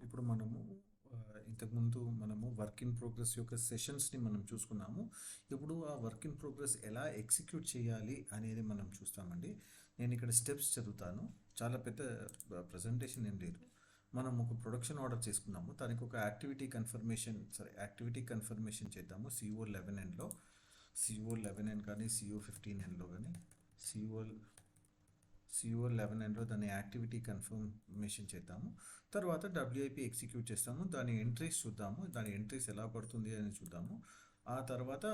ఇప్పుడు మనము ఇంతకుముందు మనము వర్క్ ఇన్ ప్రోగ్రెస్ యొక్క సెషన్స్ని మనం చూసుకున్నాము. ఇప్పుడు ఆ వర్క్ ఇన్ ప్రోగ్రెస్ ఎలా ఎగ్జిక్యూట్ చేయాలి అనేది మనం చూస్తామండి. నేను ఇక్కడ స్టెప్స్ చదువుతాను. చాలా పెద్ద ప్రజెంటేషన్ ఏం లేదు. మనం ఒక ప్రొడక్షన్ ఆర్డర్ చేసుకున్నాము. దానికి ఒక యాక్టివిటీ కన్ఫర్మేషన్ చేద్దాము. CO11Nలో CO11N కానీ CO15Nలో కానీ CO11Nలో దాని యాక్టివిటీ కన్ఫర్మేషన్ చేద్దాము. తర్వాత WIP ఎగ్జిక్యూట్ చేస్తాము. దాని ఎంట్రీస్ చూద్దాము. దాని ఎంట్రీస్ ఎలా పడుతుంది అని చూద్దాము. ఆ తర్వాత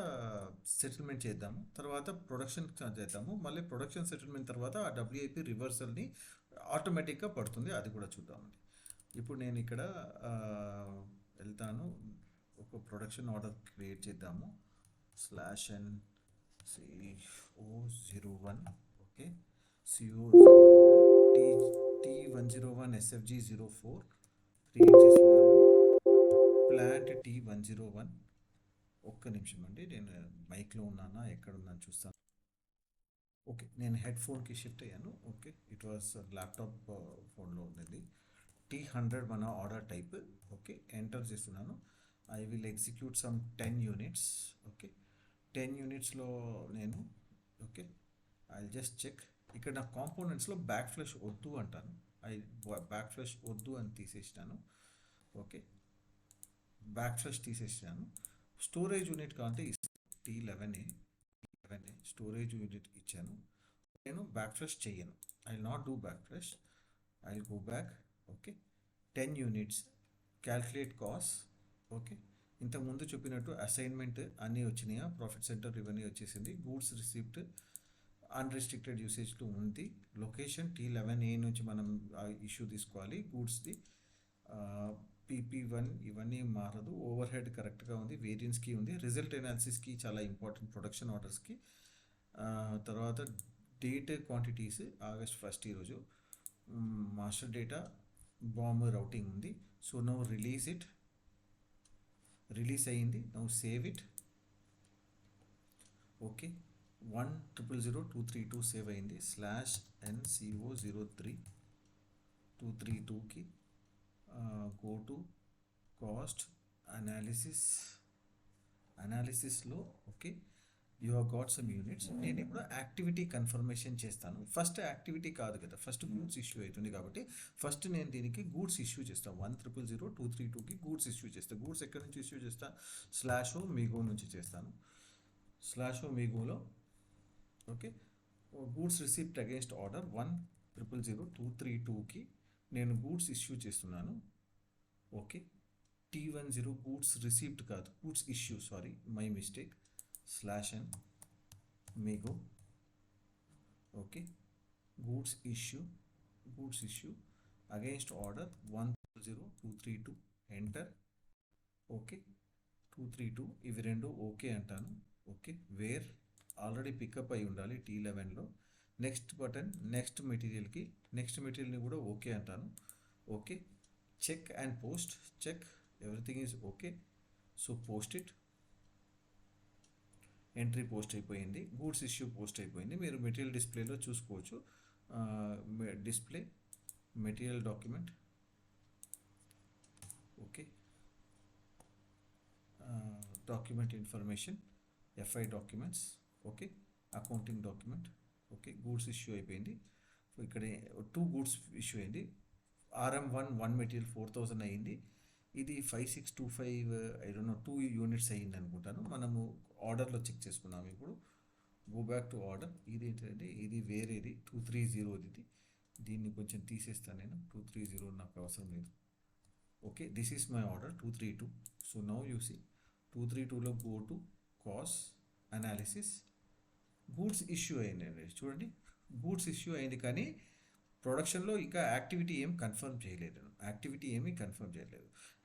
సెటిల్మెంట్ చేద్దాము. తర్వాత ప్రొడక్షన్ చేద్దాము. మళ్ళీ ప్రొడక్షన్ సెటిల్మెంట్ తర్వాత ఆ WIP రివర్సల్ని ఆటోమేటిక్గా పడుతుంది. అది కూడా చూద్దామండి. ఇప్పుడు నేను ఇక్కడ వెళ్తాను. ఒక ప్రొడక్షన్ ఆర్డర్ క్రియేట్ చేద్దాము. /NCO01 okay T101 SFG04 create చేస్తున్నాను. Plant T101. ఒక్క నిమిషం అండి, నేను మైక్లో ఉన్నానా ఎక్కడ ఉన్నాను చూస్తాను. ఓకే, నేను హెడ్ ఫోన్కి షిఫ్ట్ అయ్యాను. ఓకే, ఇట్ వాస్ ల్యాప్టాప్ ఫోన్లో ఉన్నది. T100 మన ఆర్డర్ టైప్. ఓకే, ఎంటర్ చేస్తున్నాను. I will execute some 10 units. Okay, 10 యూనిట్స్లో నేను ఓకే ఐ జస్ట్ చెక్. ఇక్కడ నా కాంపోనెంట్స్లో బ్యాక్ ఫ్లాష్ వద్దు అంటాను. బ్యాక్ ఫ్లాష్ వద్దు అని తీసేసినాను. ఓకే, బ్యాక్ ఫ్లాష్ తీసేసినాను. స్టోరేజ్ యూనిట్ కావాలంటే T11 స్టోరేజ్ యూనిట్ ఇచ్చాను. నేను బ్యాక్ ఫ్లాష్ చెయ్యను. I will not do back flash. I will go back. Okay, 10 units calculate cost. Okay, ఇంతకుముందు చెప్పినట్టు అసైన్మెంట్ అన్నీ వచ్చినాయా, ప్రాఫిట్ సెంటర్ ఇవన్నీ వచ్చేసింది. గూడ్స్ రిసిప్ట్ అన్రిస్ట్రిక్టెడ్ యూసేజ్లో ఉంది. లొకేషన్ T11A నుంచి మనం ఇష్యూ తీసుకోవాలి గూడ్స్ది. PP1 ఇవన్నీ మారదు. ఓవర్ హెడ్ కరెక్ట్గా ఉంది. వేరియన్స్కి ఉంది. రిజల్ట్ ఎనాలిసిస్కి చాలా ఇంపార్టెంట్ ప్రొడక్షన్ ఆర్డర్స్కి. తర్వాత డేట్ క్వాంటిటీస్ August 1 ఈరోజు. మాస్టర్ డేటా బాంబ్ రౌటింగ్ ఉంది. సో నౌ రిలీజ్ అయ్యింది. Now save it. Okay, 1000232 save అయింది. /NCO03 232కి గో టు కాస్ట్ అనాలిసిస్లో okay you have got some units. నేను ఇప్పుడు యాక్టివిటీ కన్ఫర్మేషన్ చేస్తాను. ఫస్ట్ యాక్టివిటీ కాదు కదా, ఫస్ట్ గూడ్స్ ఇష్యూ అవుతుంది కాబట్టి ఫస్ట్ నేను దీనికి గూడ్స్ ఇష్యూ చేస్తాను. 1000232కి గూడ్స్ ఇష్యూ చేస్తాను. గూడ్స్ ఎక్కడి నుంచి ఇష్యూ చేస్తాను? /OMIGO నుంచి చేస్తాను. /OMIGOలో okay goods receipt against order 1000232కి నేను గూడ్స్ ఇష్యూ చేస్తున్నాను. ఓకే, T10 గూడ్స్ రిసిప్ట్ కాదు, goods issue, sorry my mistake. /NMIGO okay goods issue against order 1000232 enter. Okay 232 ఇవి రెండు ఓకే అంటాను. ఓకే, వేర్ ఆల్రెడీ పికప్ అయి ఉండాలి T11లో. నెక్స్ట్ బటన్ నెక్స్ట్ మెటీరియల్ని కూడా ఓకే అంటాను. Okay, check and post. Check everything is okay. So post it. Entry post అయిపోయింది. Goods issue post అయిపోయింది. మీరు మెటీరియల్ డిస్ప్లేలో చూసుకోవచ్చు. Display material document. Okay, document information FI documents. Okay, accounting document. Okay, goods issue అయిపోయింది. ఇక్కడ 2 goods issue అయింది. RM1 material 4000 అయ్యింది. ఇది 5625 ఐ డోంట్ నో 2 యూనిట్స్ అయ్యింది అనుకుంటాను. మనము ఆర్డర్లో చెక్ చేసుకున్నాము. ఇప్పుడు గో బ్యాక్ టు ఆర్డర్. ఇది ఏంటంటే ఇది వేరేది 230 దీన్ని కొంచెం తీసేస్తాను నేను. 230 నాకు అవసరం లేదు. Okay, this is my order 232. So now you see 232లో go to cost analysis. Goods issue అయింది చూడండి. గూడ్స్ ఇష్యూ అయింది కానీ ప్రొడక్షన్లో ఇంకా యాక్టివిటీ ఏమీ కన్ఫర్మ్ చేయలేదు.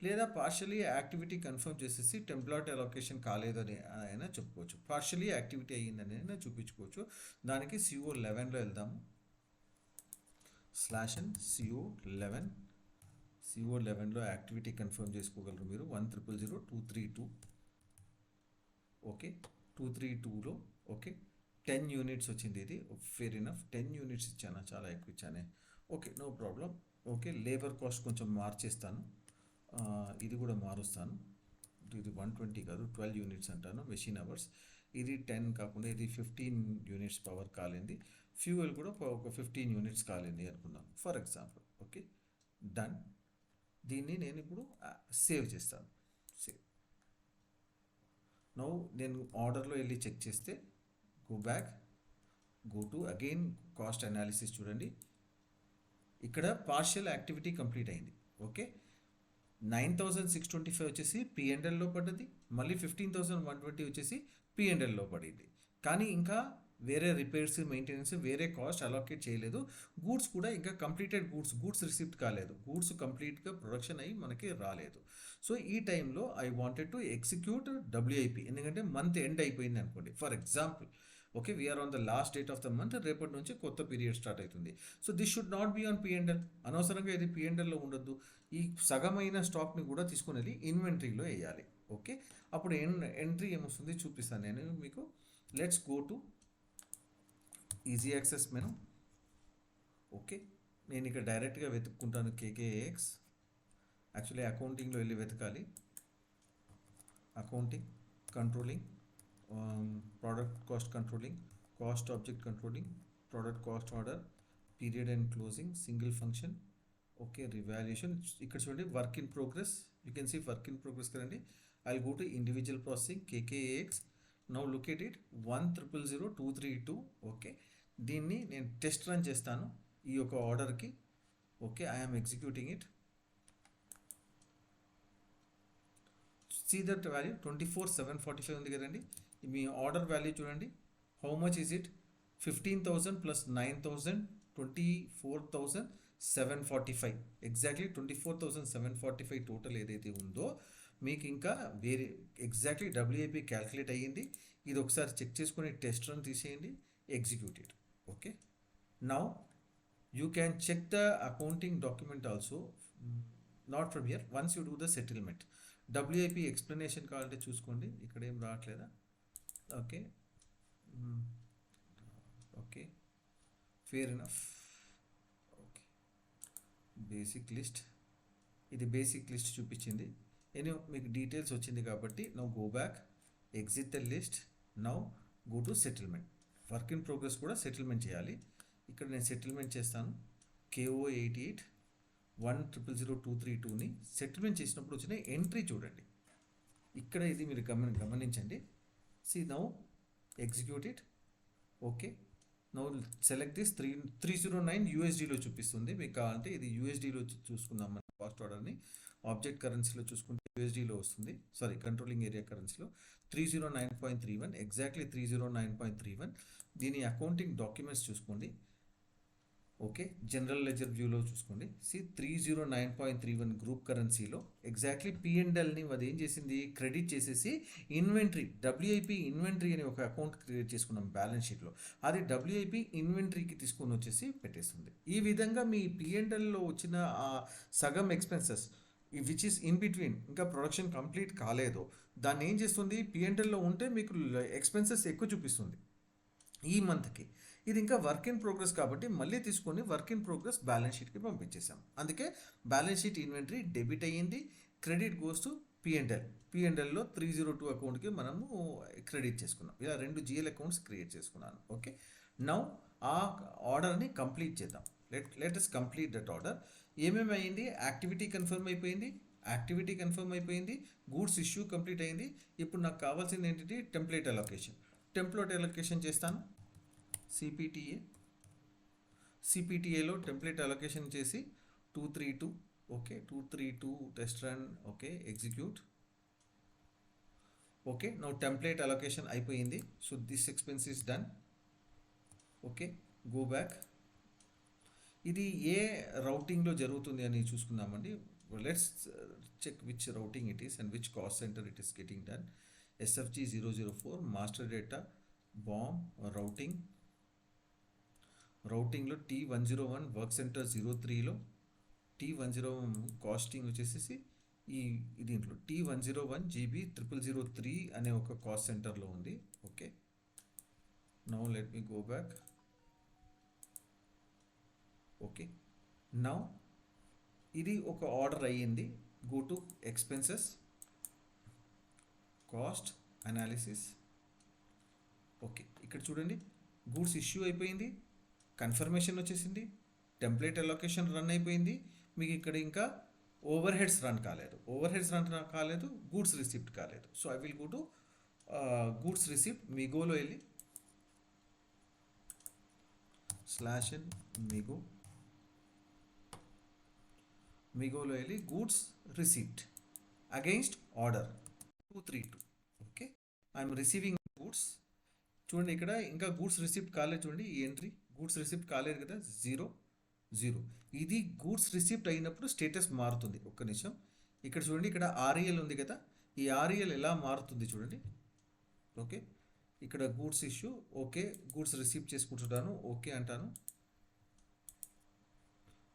లేదా పార్షియలీ యాక్టివిటీ కన్ఫర్మ్ చేసేసి టెంప్లాట్ అలొకేషన్ కాలేదని అయినా చెప్పుకోవచ్చు. పార్షియలీ యాక్టివిటీ అయ్యిందని అయినా చూపించుకోవచ్చు. దానికి CO11లో వెళ్దాము. /NCO11లో యాక్టివిటీ కన్ఫర్మ్ చేసుకోగలరు మీరు. 1000232. ఓకే, 232లో ఓకే 10 యూనిట్స్ వచ్చింది. ఇది ఫేర్ ఇనఫ్. 10 యూనిట్స్ ఇచ్చాను, చాలా ఎక్కువ ఇచ్చానే. Okay, no problem. Okay, labour cost కొంచెం మార్చేస్తాను. ఇది కూడా మారుస్తాను. ఇది 120 కాదు 12 యూనిట్స్ అంటాను మెషిన్ అవర్స్. ఇది 10 కాకుండా ఇది 15 యూనిట్స్ పవర్ కాలింది. ఫ్యూయల్ కూడా ఒక 15 యూనిట్స్ కాలింది అనుకుందాం ఫర్ ఎగ్జాంపుల్. Okay, done. దీన్ని నేను ఇప్పుడు సేవ్ చేస్తాను. సేవ్. నౌ నేను ఆర్డర్లో వెళ్ళి చెక్ చేస్తే go back, go to again cost analysis. చూడండి ఇక్కడ పార్షియల్ యాక్టివిటీ కంప్లీట్ అయింది. ఓకే, 9,625 వచ్చేసి పిఎండ్ఎల్లో పడ్డది, మళ్ళీ 15,120 వచ్చేసి పిఎండ్ఎల్లో పడింది. కానీ ఇంకా వేరే రిపేర్స్ మెయింటెనెన్స్ వేరే కాస్ట్ అలోకేట్ చేయలేదు. గూడ్స్ కూడా ఇంకా కంప్లీటెడ్ గూడ్స్ రిసిప్ట్ కాలేదు. గూడ్స్ కంప్లీట్గా ప్రొడక్షన్ అయ్యి మనకి రాలేదు. సో ఈ టైంలో I wanted to execute WIP, ఎందుకంటే మంత్ ఎండ్ అయిపోయింది అనుకోండి for example. Okay, we're on the last date of the month, రేపటి నుంచి కొత్త పీరియడ్ స్టార్ట్ అవుతుంది. So this should not be on P and L. అనవసరంగా ఇది పిఎండ్ఎల్లో ఉండొద్దు. ఈ సగమైన స్టాక్ని కూడా తీసుకుని వెళ్ళి ఇన్వెంటరీలో వేయాలి. ఓకే, అప్పుడు ఎంట్రీ ఏమొస్తుంది చూపిస్తాను నేను మీకు. Let's go to easy access menu. Okay, నేను ఇక్కడ డైరెక్ట్గా వెతుక్కుంటాను కేకేఎక్స్. యాక్చువల్లీ అకౌంటింగ్లో వెళ్ళి వెతకాలి. Accounting, controlling, product cost controlling, cost object controlling, product cost order, period and closing, single function. Okay, revaluation. ఇక్కడ చూడండి work in progress, you can see work in progress కదండి. I go to individual processing KKX. Now look at it 1000232. Okay, దీన్ని నేను test run చేస్తాను ఈ యొక్క ఆర్డర్కి. Okay, I'm executing it. See that value 24,745 ఉంది కదండి. మీ ఆర్డర్ వాల్యూ చూడండి. How much is it? 15,000 plus 9,000 24,745. Exactly 24,745 total ఏదైతే ఉందో మీకు ఇంకా వేరే ఎగ్జాక్ట్లీ డబ్ల్యూఐపి క్యాల్కులేట్ అయ్యింది. ఇది ఒకసారి చెక్ చేసుకొని టెస్ట్ రన్ తీసేయండి, executed. Okay, now you can check the accounting document also, not from here, once you do the settlement. WIP explanation కావాలంటే చూసుకోండి, ఇక్కడ ఏం రావట్లేదా? Okay, okay, fair enough. Okay, basic list, ఇది బేసిక్ లిస్ట్ చూపించింది. Any మీకు details వచ్చింది కాబట్టి now go back, exit the list, now go to settlement. Work in progress కూడా సెటిల్మెంట్ చేయాలి. ఇక్కడ నేను సెటిల్మెంట్ చేస్తాను. KO88 1000232ని సెటిల్మెంట్ చేసినప్పుడు వచ్చిన ఎంట్రీ చూడండి. ఇక్కడ ఇది మీరు గమనించండి. See now execute it. Okay, now select this 309 USDలో చూపిస్తుంది. మీకు కావాలంటే ఇది USDలో చూసుకుందాం. మన కాస్ట్ ఆర్డర్ని ఆబ్జెక్ట్ కరెన్సీలో చూసుకుంటే USDలో వస్తుంది. సారీ, కంట్రోలింగ్ ఏరియా కరెన్సీలో 309.31, ఎగ్జాక్ట్లీ 309.31. దీని అకౌంటింగ్ డాక్యుమెంట్స్ చూసుకోండి. ఓకే, జనరల్ లెజర్ వ్యూలో చూసుకోండి. సి 309.31 గ్రూప్ కరెన్సీలో ఎగ్జాక్ట్లీ పిఎండ్ఎల్ని అది ఏం చేసింది, క్రెడిట్ చేసేసి ఇన్వెంటరీ, డబ్ల్యూఐపి ఇన్వెంటరీ అని ఒక అకౌంట్ క్రియేట్ చేసుకున్నాం బ్యాలెన్స్ షీట్లో. అది డబ్ల్యూఐపి ఇన్వెంటరీకి తీసుకొని వచ్చేసి పెట్టేస్తుంది. ఈ విధంగా మీ పిఎండ్ఎల్లో వచ్చిన ఆ సగం expenses which is in between, ఇంకా ప్రొడక్షన్ కంప్లీట్ కాలేదు, దాన్ని ఏం చేస్తుంది, పిఎండ్ఎల్లో ఉంటే మీకు ఎక్స్పెన్సెస్ ఎక్కువ చూపిస్తుంది ఈ మంత్కి. ఇది ఇంకా వర్క్ ఇన్ ప్రోగ్రెస్ కాబట్టి మళ్ళీ తీసుకొని వర్క్ ఇన్ ప్రోగ్రెస్ బ్యాలెన్స్ షీట్కి పంపించేసాం. అందుకే బ్యాలెన్స్ షీట్ ఇన్వెంటరీ డెబిట్ అయ్యింది, క్రెడిట్ గోస్ టు పిఎండ్ఎల్. పిఎండ్ఎల్లో 302 అకౌంట్కి మనము క్రెడిట్ చేసుకున్నాం. ఇలా 2 GL అకౌంట్స్ క్రియేట్ చేసుకున్నాను. ఓకే, నౌ ఆ ఆర్డర్ని కంప్లీట్ చేద్దాం. Let us complete that order. ఏమేమి అయ్యింది? యాక్టివిటీ కన్ఫర్మ్ అయిపోయింది, గూడ్స్ ఇష్యూ కంప్లీట్ అయింది. ఇప్పుడు నాకు కావాల్సింది ఏంటి? టెంప్లెట్ అలొకేషన్ చేస్తాను. సిపిటిఏలో టెంప్లెట్ అలొకేషన్ చేసి 232. Okay, 232 test run. Okay, execute. Okay, now template allocation అయిపోయింది. So this expense is done. Okay, go back. ఇది ఏ రౌటింగ్లో జరుగుతుంది అని చూసుకుందామండి. Let's check which routing it is and which cost centre it is getting done. SFG 004 master data BOM రౌటింగ్లో T101 work centre 03లో T101 costing వచ్చేసి దీంట్లో T101 GB 0003 అనే ఒక కాస్ట్ సెంటర్లో ఉంది. Okay, now let me go back. Okay, now ఇది ఒక ఆర్డర్ అయ్యింది. go to expenses, cost analysis. Okay, ఇక్కడ చూడండి గూడ్స్ ఇష్యూ అయిపోయింది, కన్ఫర్మేషన్ వచ్చేసింది, టెంప్లెట్ అలొకేషన్ రన్ అయిపోయింది. మీకు ఇక్కడ ఇంకా ఓవర్ హెడ్స్ రన్ కాలేదు, గూడ్స్ రిసిప్ట్ కాలేదు. So I will go to goods receipt. మిగోలో వెళ్ళి /n మిగోలో వెళ్ళి goods receipt against order 232. Okay, I'm receiving goods. చూడండి ఇక్కడ ఇంకా గూడ్స్ రిసిప్ట్ కాలేదు. చూడండి ఈ ఎంట్రీ గూడ్స్ రిసిప్ట్ కాలేదు కదా, 0 0. ఇది గూడ్స్ రిసిప్ట్ అయినప్పుడు స్టేటస్ మారుతుంది. ఒక్క నిమిషం, ఇక్కడ చూడండి ఇక్కడ ఆర్ఈఎల్ ఉంది కదా, ఈ ఆర్ఈఎల్ ఎలా మారుతుంది చూడండి. ఓకే, ఇక్కడ goods issue, okay goods receipt చేసుకుంటున్నాను, ఓకే అంటాను.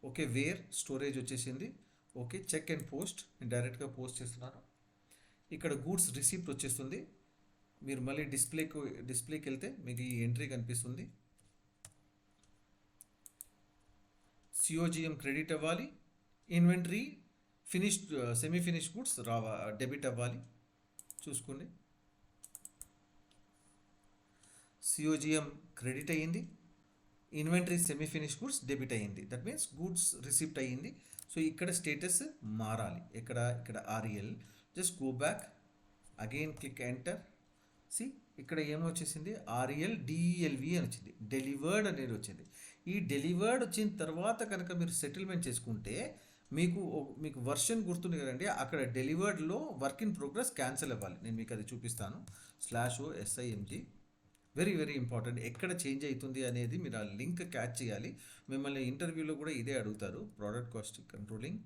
ఓకే, వేర్ స్టోరేజ్ వచ్చేసింది. ఓకే, చెక్ అండ్ పోస్ట్, నేను డైరెక్ట్గా పోస్ట్ చేస్తున్నాను. ఇక్కడ గూడ్స్ రిసిప్ట్ వచ్చేస్తుంది. మీరు మళ్ళీ డిస్ప్లేకి వెళ్తే మీకు ఈ ఎంట్రీ కనిపిస్తుంది. సిఓజిఎం క్రెడిట్ అవ్వాలి, inventory finished semi finish goods debit అవ్వాలి. చూసుకోండి, సిఓజిఎం క్రెడిట్ అయ్యింది, inventory semi finish goods debit అయ్యింది. దట్ మీన్స్ గూడ్స్ రిసిప్ట్ అయ్యింది. సో ఇక్కడ స్టేటస్ మారాలి. ఇక్కడ REL, just go back again, click enter. See ఇక్కడ ఏమొచ్చేసింది, ఆర్ఈఎల్ డిఈఎల్వి అని వచ్చింది, డెలివర్డ్ అనేది వచ్చింది. ఈ డెలివర్డ్ వచ్చిన తర్వాత కనుక మీరు సెటిల్మెంట్ చేసుకుంటే మీకు వర్షన్ గుర్తుంది కదండి, అక్కడ డెలివర్డ్లో వర్క్ ఇన్ ప్రోగ్రెస్ క్యాన్సిల్ అవ్వాలి. నేను మీకు అది చూపిస్తాను. /OSIMG very very important. ఎక్కడ చేంజ్ అవుతుంది అనేది మీరు ఆ లింక్ క్యాచ్ చేయాలి. మిమ్మల్ని ఇంటర్వ్యూలో కూడా ఇదే అడుగుతారు. Product cost controlling,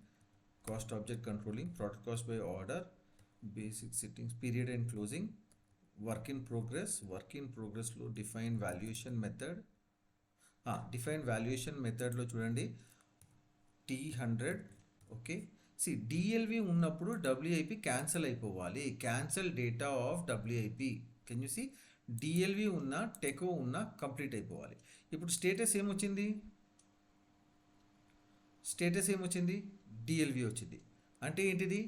cost object controlling, product cost by order, basic settings, period and closing, work in ప్రోగ్రెస్లో డిఫైన్ వాల్యుయేషన్ మెథడ్లో చూడండి T100. ఓకే, డిఎల్వి ఉన్నప్పుడు డబ్ల్యూఐపి క్యాన్సిల్ అయిపోవాలి. Cancel data of WIP, can you see, DLV ఉన్న TECO ఉన్న complete అయిపోవాలి. ఇప్పుడు status ఏమొచ్చింది, డిఎల్వి వచ్చింది. అంటే ఏంటిది,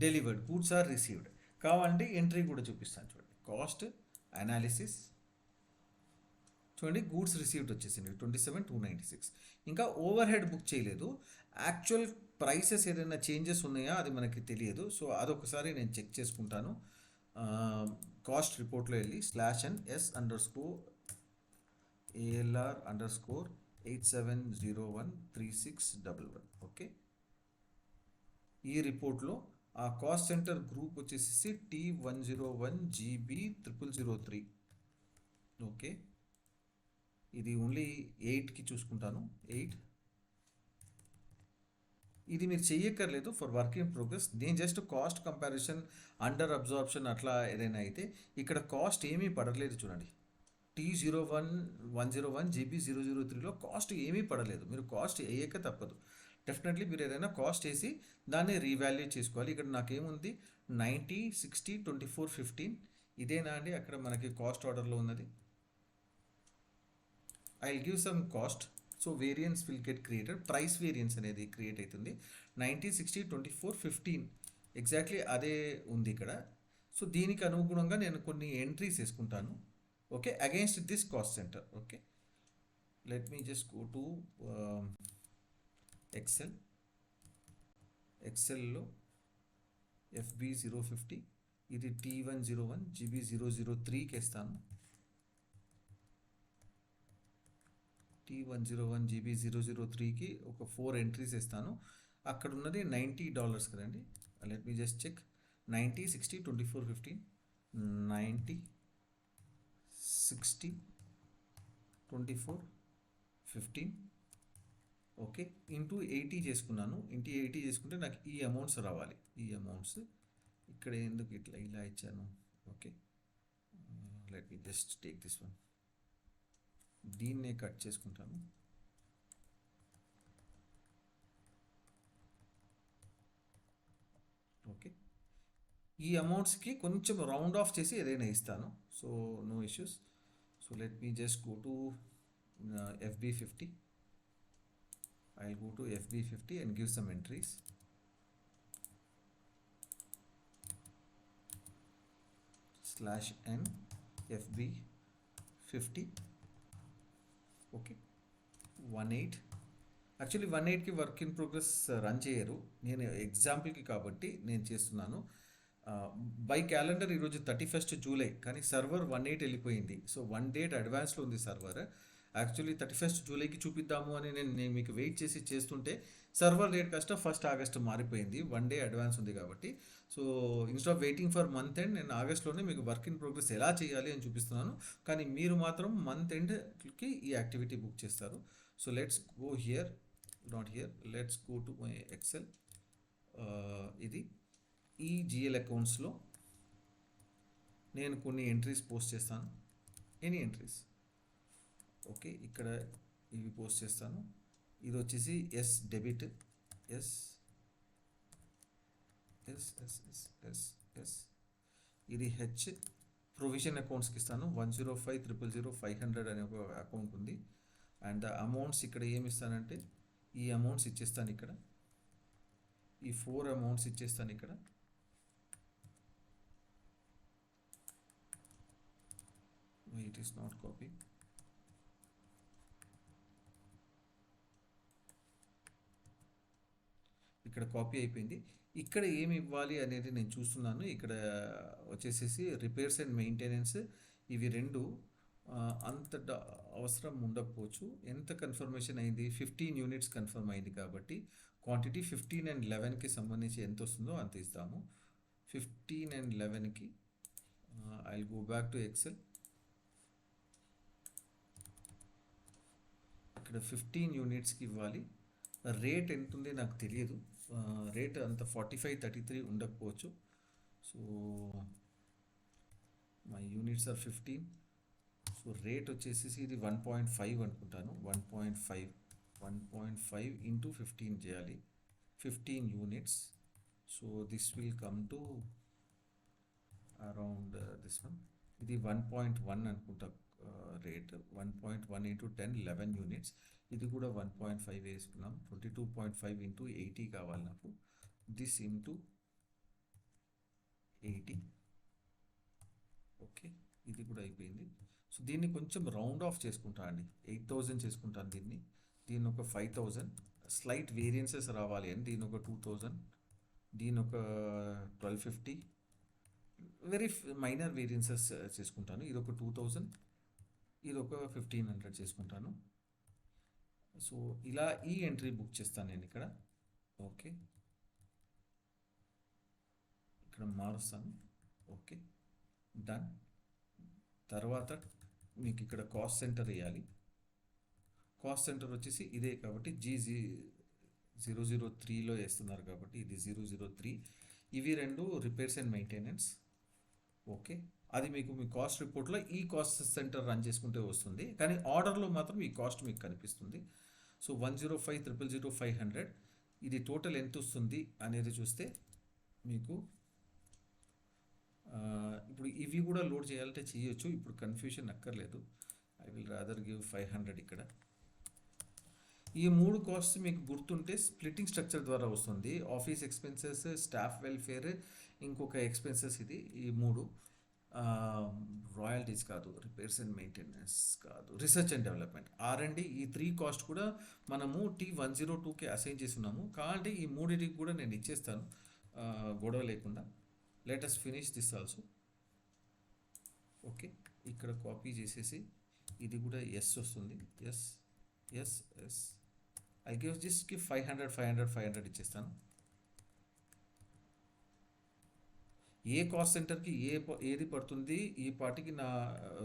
డెలివర్డ్, గూడ్స్ ఆర్ రిసీవ్డ్. కావాలంటే ఎంట్రీ కూడా చూపిస్తాను చూడండి. కాస్ట్ అనాలిసిస్ చూడండి, గూడ్స్ రిసీవ్డ్ వచ్చేసింది 27,296. ఇంకా ఓవర్ హెడ్ బుక్ చేయలేదు. యాక్చువల్ ప్రైసెస్ ఏదైనా చేంజెస్ ఉన్నాయా అది మనకి తెలియదు. సో అదొకసారి నేను చెక్ చేసుకుంటాను. కాస్ట్ రిపోర్ట్లో వెళ్ళి /NS_ALR_87013611. ఓకే, ఈ రిపోర్ట్లో ఆ కాస్ట్ సెంటర్ గ్రూప్ వచ్చేసి T101GB0003. ఓకే, ఇది ఓన్లీ 8కి చూసుకుంటాను. 8 ఇది మీరు చెయ్యక్కర్లేదు ఫర్ వర్క్ ఇన్ ప్రోగ్రెస్. నేను just cost comparison, under absorption అట్లా ఏదైనా అయితే ఇక్కడ కాస్ట్ ఏమీ పడలేదు చూడండి. T101GB003లో కాస్ట్ ఏమీ పడలేదు. మీరు కాస్ట్ వేయక తప్పదు. డెఫినెట్లీ మీరు ఏదైనా కాస్ట్ వేసి దాన్ని రీవాల్యూట్ చేసుకోవాలి. ఇక్కడ నాకేముంది 90, 60, 24, 15 ఇదేనా అండి అక్కడ మనకి కాస్ట్ ఆర్డర్లో ఉన్నది. I will give some cost. So variance will get created, price variance అనేది క్రియేట్ అవుతుంది. 90, 60, 24, 15 ఎగ్జాక్ట్లీ అదే ఉంది ఇక్కడ. సో దీనికి అనుగుణంగా నేను కొన్ని ఎంట్రీస్ వేసుకుంటాను. Okay, against this cost centre. Okay, let me just go to ఎక్సెల్లో FB050, ఇది T101GB003కి వేస్తాను. T101GB003కి ఒక 4 ఎంట్రీస్ ఇస్తాను. అక్కడ ఉన్నది $90 కదండి. Let me just check. 90, 60, 24, 15, 90, 60, 24, 15. Okay, into 80 చేసుకున్నాను. ఇంటూ 80 చేసుకుంటే నాకు ఈ అమౌంట్స్ రావాలి. ఈ అమౌంట్స్ ఇక్కడ ఎందుకు ఇలా ఇచ్చాను. Okay, let me just take this one. దీన్నే కట్ చేసుకుంటాను. ఓకే, ఈ అమౌంట్స్కి కొంచెం రౌండ్ ఆఫ్ చేసి ఏదైనా ఇస్తాను. So no issues. So let me just go to FB50. I'll go to FB50 and give some entries. /n FB 50. Okay, 18. Actually 18కి వర్క్ ఇన్ ప్రోగ్రెస్ రన్ చేయరు, నేను ఎగ్జాంపుల్కి కాబట్టి నేను చేస్తున్నాను. బై క్యాలెండర్ ఈరోజు 31st జూలై, కానీ సర్వర్ 18 వెళ్ళిపోయింది. సో 1 డేట్ అడ్వాన్స్లో ఉంది సర్వర్. యాక్చువల్లీ 31st జూలైకి చూపిద్దాము అని నేను మీకు వెయిట్ చేసి చేస్తుంటే సర్వర్ డేట్ కాస్త 1st ఆగస్ట్ మారిపోయింది. 1 డే అడ్వాన్స్ ఉంది కాబట్టి. So instead of waiting for month end, నేను ఆగస్ట్లోనే మీకు వర్క్ ఇన్ ప్రోగ్రెస్ ఎలా చేయాలి అని చూపిస్తున్నాను. కానీ మీరు మాత్రం మంత్ ఎండ్కి ఈ యాక్టివిటీ బుక్ చేస్తారు. So let's go here, not here, let's go to my excel. ఇది ఈ జిఎల్ అకౌంట్స్లో నేను కొన్ని ఎంట్రీస్ పోస్ట్ చేస్తాను, ఎనీ ఎంట్రీస్. ఓకే, ఇక్కడ ఇవి పోస్ట్ చేస్తాను. ఇది వచ్చేసి S debit, S S S S S S. ఇది హెచ్ ప్రొవిజన్ అకౌంట్స్కి ఇస్తాను. 105,000,500 అనే ఒక అకౌంట్ ఉంది. అండ్ ద అమౌంట్స్ ఇక్కడ ఏమి ఇస్తానంటే ఈ అమౌంట్స్ ఇచ్చేస్తాను. ఇక్కడ ఈ 4 అమౌంట్స్ ఇచ్చేస్తాను. ఇక్కడ it is not copy. ఇక్కడ కాపీ అయిపోయింది. ఇక్కడ ఏమి ఇవ్వాలి అనేది నేను చూస్తున్నాను. ఇక్కడ వచ్చేసేసి రిపేర్స్ అండ్ మెయింటెనెన్స్, ఇవి రెండు అంత అవసరం ఉండకపోవచ్చు. ఎంత కన్ఫర్మేషన్ అయింది? 15 యూనిట్స్ కన్ఫర్మ్ అయింది కాబట్టి క్వాంటిటీ 15 and 11కి సంబంధించి ఎంత వస్తుందో అంత ఇస్తాము. 15 and 11కి I will go back to Excel. ఇక్కడ 15 యూనిట్స్కి ఇవ్వాలి. రేట్ ఎంత ఉంది నాకు తెలియదు. రేట్ అంత 45-33 ఉండకపోవచ్చు. So my units are 15. So rate వచ్చేసి ఇది 1.5 అనుకుంటాను. 1.5 ఇంటూ 15 చేయాలి, 15 units. So this will come to around this one. ఇది 1.1 అనుకుంటా రేట్. 1.1 into 10, 11 units. ఇది కూడా 1.5 వేసుకున్నాం. 22.5 ఇంటూ 80 కావాలి నాకు. This into 80. ఓకే, ఇది కూడా అయిపోయింది. సో దీన్ని కొంచెం రౌండ్ ఆఫ్ చేసుకుంటా అండి, 8,000 చేసుకుంటాను దీన్ని. దీన్ని ఒక 5,000. స్లైట్ వేరియన్సెస్ రావాలి అని దీని ఒక 2,000, దీని ఒక 1,250. వెరీ మైనర్ వేరియన్సెస్ చేసుకుంటాను. ఇది ఒక 2,000, ఇది ఒక 1,500 చేసుకుంటాను. సో ఇలా ఈ ఎంట్రీ బుక్ చేస్తాను నేను ఇక్కడ. ఓకే, ఇక్కడ మారుస్తాను. Okay, done. తర్వాత మీకు ఇక్కడ కాస్ట్ సెంటర్ వేయాలి. కాస్ట్ సెంటర్ వచ్చేసి ఇదే కాబట్టి G003లో వేస్తున్నారు కాబట్టి ఇది 003. ఇవి రెండు రిపేర్స్ అండ్ మెయింటెనెన్స్. ఓకే, అది మీకు మీ కాస్ట్ రిపోర్ట్లో ఈ కాస్ట్ సెంటర్ రన్ చేసుకుంటే వస్తుంది, కానీ ఆర్డర్లో మాత్రం ఈ కాస్ట్ మీకు కనిపిస్తుంది. సో 105,000,500 ఇది టోటల్ ఎంత వస్తుంది అనేది చూస్తే మీకు ఇప్పుడు ఇవి కూడా లోడ్ చేయాలంటే చేయొచ్చు. ఇప్పుడు కన్ఫ్యూషన్ అక్కర్లేదు. ఐ విల్ రాదర్ గివ్ 500 ఇక్కడ. ఈ 3 కాస్ట్ మీకు గుర్తుంటే స్ప్లిట్టింగ్ స్ట్రక్చర్ ద్వారా వస్తుంది. ఆఫీస్ ఎక్స్పెన్సెస్, స్టాఫ్ వెల్ఫేర్, ఇంకొక ఎక్స్పెన్సెస్. ఇది ఈ 3 రాయల్టీస్ కాదు, రిపేర్స్ అండ్ మెయింటెనెన్స్ కాదు, రీసెర్చ్ అండ్ డెవలప్మెంట్, R&D. ఈ 3 కాస్ట్ కూడా మనము T102కి అసైన్ చేస్తున్నాము. కాబట్టి ఈ 3టికి కూడా నేను ఇచ్చేస్తాను గొడవ లేకుండా. Let us finish this also. Okay, ఇక్కడ కాపీ చేసేసి ఇది కూడా ఎస్ వస్తుంది. S S S. I give just 500 ఇచ్చేస్తాను. ఏ కాస్ట్ సెంటర్కి ఏది పడుతుంది, ఈ పాటికి నా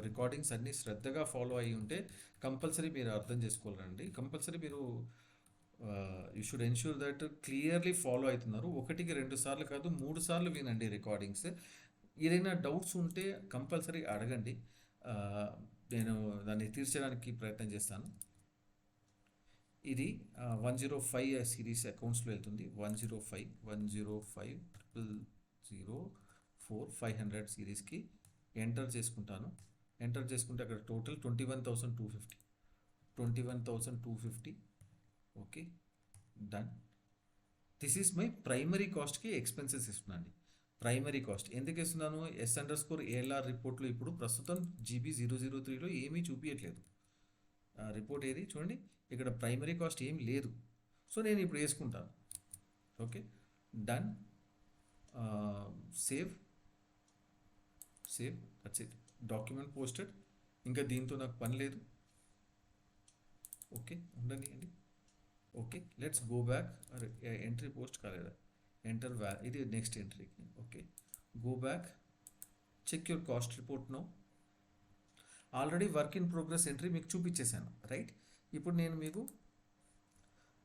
రికార్డింగ్స్ అన్నీ శ్రద్ధగా ఫాలో అయ్యి ఉంటే కంపల్సరీ మీరు అర్థం చేసుకోవాలండి. కంపల్సరీ మీరు you should ensure that clearly follow అవుతున్నారు. 1-2 సార్లు కాదు, 3 సార్లు వినండి రికార్డింగ్స్. ఏదైనా డౌట్స్ ఉంటే కంపల్సరీ అడగండి, నేను దాన్ని తీర్చడానికి ప్రయత్నం చేస్తాను. ఇది 105 సిరీస్ అకౌంట్స్లో వెళ్తుంది. 105,000,4,500 సిరీస్కి ఎంటర్ చేసుకుంటాను. ఎంటర్ చేసుకుంటే అక్కడ total 21,250. 21,250. Okay, done. This is my primary కాస్ట్కి ఎక్స్పెన్సెస్ ఇస్తున్నాండి. ప్రైమరీ కాస్ట్ ఎందుకు ఇస్తున్నాను, S_ALR రిపోర్ట్లో ఇప్పుడు ప్రస్తుతం GB003లో ఏమీ చూపించట్లేదు. రిపోర్ట్ ఏది చూడండి, ఇక్కడ ప్రైమరీ కాస్ట్ ఏం లేదు. సో నేను ఇప్పుడు వేసుకుంటాను. Okay, done, save that's it. Document posted. ఇంకా దీంతో నాకు పని లేదు. ఓకే ఉండని అండి. Okay, let's go back. Entry post కాలేదా, ఎంటర్ ఇది next entry. Okay, go back, check your cost report no. Already work in progress entry మీకు చూపించేశాను, రైట్. ఇప్పుడు నేను మీకు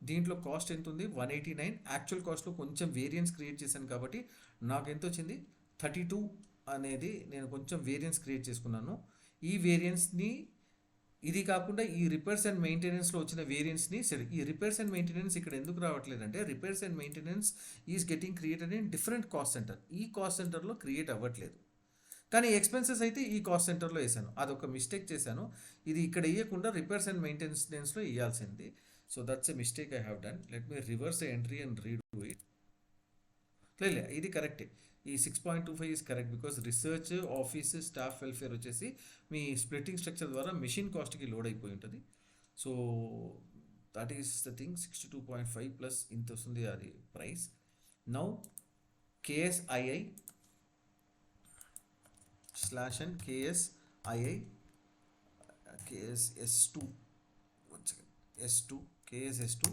దీంట్లో కాస్ట్ ఎంత ఉంది, 189. యాక్చువల్ కాస్ట్లో కొంచెం వేరియన్స్ క్రియేట్ చేశాను కాబట్టి నాకు ఎంత వచ్చింది, 32 అనేది నేను కొంచెం వేరియన్స్ క్రియేట్ చేసుకున్నాను. ఈ వేరియన్స్ని, ఇది కాకుండా ఈ రిపేర్స్ అండ్ మెయింటెనెన్స్లో వచ్చిన వేరియన్స్ని, సరే ఈ రిపేర్స్ అండ్ మెయింటెనెన్స్ ఇక్కడ ఎందుకు రావట్లేదంటే, repairs and maintenance is getting created in different cost centre. ఈ కాస్ట్ సెంటర్లో క్రియేట్ అవ్వట్లేదు, కానీ ఎక్స్పెన్సెస్ అయితే ఈ కాస్ట్ సెంటర్లో వేసాను. అదొక మిస్టేక్ చేశాను. ఇది ఇక్కడ వేయకుండా రిపేర్స్ అండ్ మెయింటెనెన్స్లో వేయాల్సింది. So that's a mistake I have done. Let me reverse the entry and redo it. లేదు, ఇది కరెక్టే. ఈ 6.25 is correct because research, office, staff welfare వచ్చేసి మీ స్ప్లిట్టింగ్ స్ట్రక్చర్ ద్వారా మెషిన్ కాస్ట్కి లోడ్ అయిపోయి ఉంటుంది. So that is the thing. 62.5 plus ఇంత వస్తుంది అది price. Now KSII /n KSII KSS2 KSS2